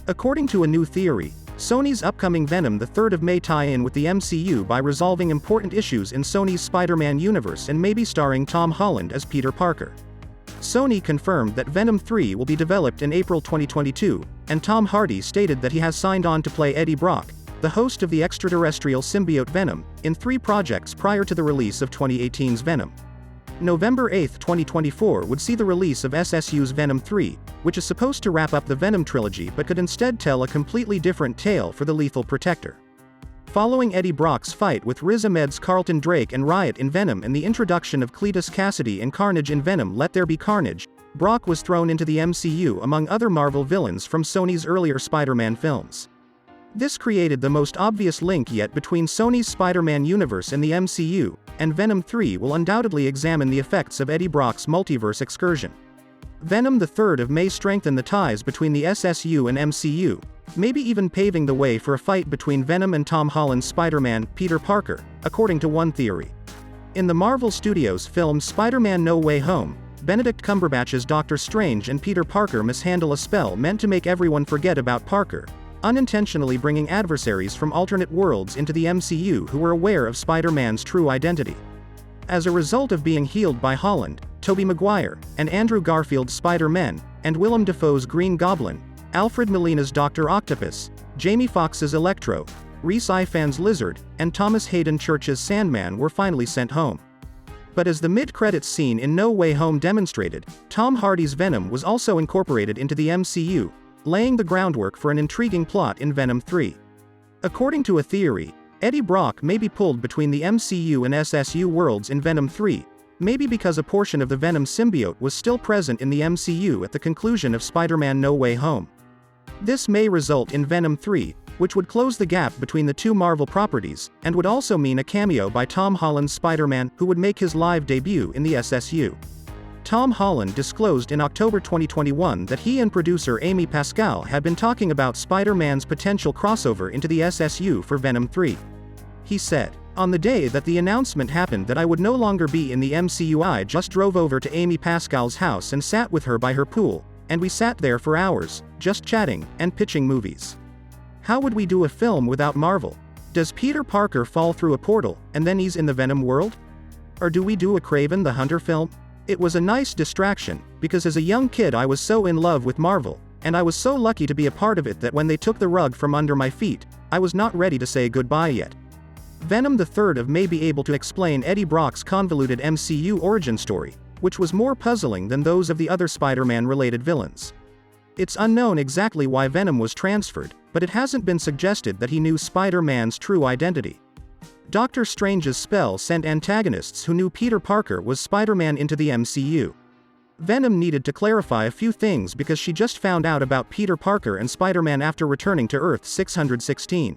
According to a new theory, Sony's upcoming Venom the 3rd of May tie-in with the MCU by resolving important issues in Sony's Spider-Man universe and maybe starring Tom Holland as Peter Parker. Sony confirmed that Venom 3 will be developed in April 2022, and Tom Hardy stated that he has signed on to play Eddie Brock, the host of the extraterrestrial symbiote Venom, in 3 projects prior to the release of 2018's Venom. November 8, 2024 would see the release of SSU's Venom 3, which is supposed to wrap up the Venom trilogy but could instead tell a completely different tale for the Lethal Protector. Following Eddie Brock's fight with Riz Ahmed's Carlton Drake and Riot in Venom and the introduction of Cletus Cassidy and Carnage in Venom Let There Be Carnage, Brock was thrown into the MCU among other Marvel villains from Sony's earlier Spider-Man films. This created the most obvious link yet between Sony's Spider-Man universe and the MCU, and Venom 3 will undoubtedly examine the effects of Eddie Brock's multiverse excursion. Venom the 3rd of May strengthen the ties between the SSU and MCU, maybe even paving the way for a fight between Venom and Tom Holland's Spider-Man, Peter Parker, according to one theory. In the Marvel Studios film Spider-Man No Way Home, Benedict Cumberbatch's Doctor Strange and Peter Parker mishandle a spell meant to make everyone forget about Parker, unintentionally bringing adversaries from alternate worlds into the MCU who were aware of Spider-Man's true identity. As a result of being healed by Holland, Tobey Maguire, and Andrew Garfield's Spider-Man, and Willem Dafoe's Green Goblin, Alfred Molina's Dr. Octopus, Jamie Foxx's Electro, Rhys Ifans' Lizard, and Thomas Hayden Church's Sandman were finally sent home. But as the mid-credits scene in No Way Home demonstrated, Tom Hardy's Venom was also incorporated into the MCU, laying the groundwork for an intriguing plot in Venom 3. According to a theory, Eddie Brock may be pulled between the MCU and SSU worlds in Venom 3, maybe because a portion of the Venom symbiote was still present in the MCU at the conclusion of Spider-Man No Way Home. This may result in Venom 3, which would close the gap between the 2 Marvel properties, and would also mean a cameo by Tom Holland's Spider-Man, who would make his live debut in the SSU. Tom Holland disclosed in October 2021 that he and producer Amy Pascal had been talking about Spider-Man's potential crossover into the SSU for Venom 3. He said, "On the day that the announcement happened that I would no longer be in the MCU, I just drove over to Amy Pascal's house and sat with her by her pool, and we sat there for hours, just chatting, and pitching movies. How would we do a film without Marvel? Does Peter Parker fall through a portal, and then he's in the Venom world? Or do we do a Kraven the Hunter film? It was a nice distraction, because as a young kid I was so in love with Marvel, and I was so lucky to be a part of it that when they took the rug from under my feet, I was not ready to say goodbye yet." Venom the 3rd of May be able to explain Eddie Brock's convoluted MCU origin story, which was more puzzling than those of the other Spider-Man-related villains. It's unknown exactly why Venom was transferred, but it hasn't been suggested that he knew Spider-Man's true identity. Doctor Strange's spell sent antagonists who knew Peter Parker was Spider-Man into the MCU. Venom needed to clarify a few things because she just found out about Peter Parker and Spider-Man after returning to Earth 616.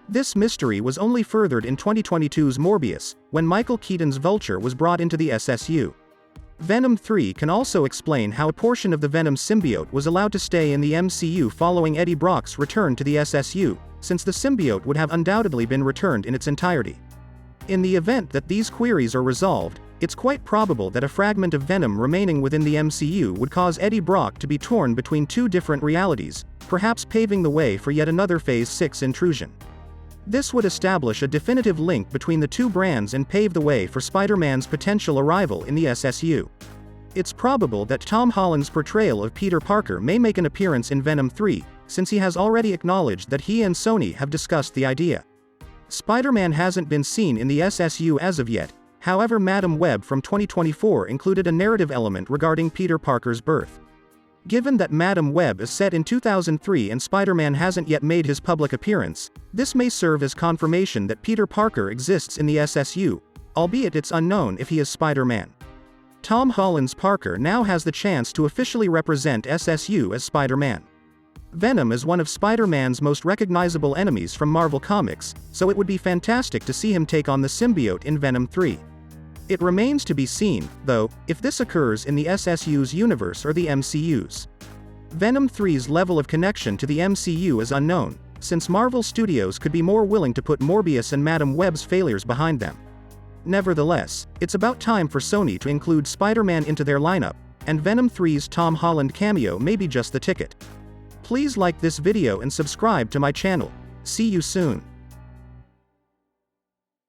This mystery was only furthered in 2022's Morbius, when Michael Keaton's Vulture was brought into the SSU. Venom 3 can also explain how a portion of the Venom symbiote was allowed to stay in the MCU following Eddie Brock's return to the SSU, since the symbiote would have undoubtedly been returned in its entirety. In the event that these queries are resolved, it's quite probable that a fragment of Venom remaining within the MCU would cause Eddie Brock to be torn between 2 different realities, perhaps paving the way for yet another Phase 6 intrusion. This would establish a definitive link between the 2 brands and pave the way for Spider-Man's potential arrival in the SSU. It's probable that Tom Holland's portrayal of Peter Parker may make an appearance in Venom 3, since he has already acknowledged that he and Sony have discussed the idea. Spider-Man hasn't been seen in the SSU as of yet, however Madam Web from 2024 included a narrative element regarding Peter Parker's birth. Given that Madam Web is set in 2003 and Spider-Man hasn't yet made his public appearance, this may serve as confirmation that Peter Parker exists in the SSU, albeit it's unknown if he is Spider-Man. Tom Holland's Parker now has the chance to officially represent SSU as Spider-Man. Venom is one of Spider-Man's most recognizable enemies from Marvel Comics, so it would be fantastic to see him take on the symbiote in Venom 3. It remains to be seen, though, if this occurs in the SSU's universe or the MCU's. Venom 3's level of connection to the MCU is unknown, since Marvel Studios could be more willing to put Morbius and Madam Web's failures behind them. Nevertheless, it's about time for Sony to include Spider-Man into their lineup, and Venom 3's Tom Holland cameo may be just the ticket. Please like this video and subscribe to my channel. See you soon.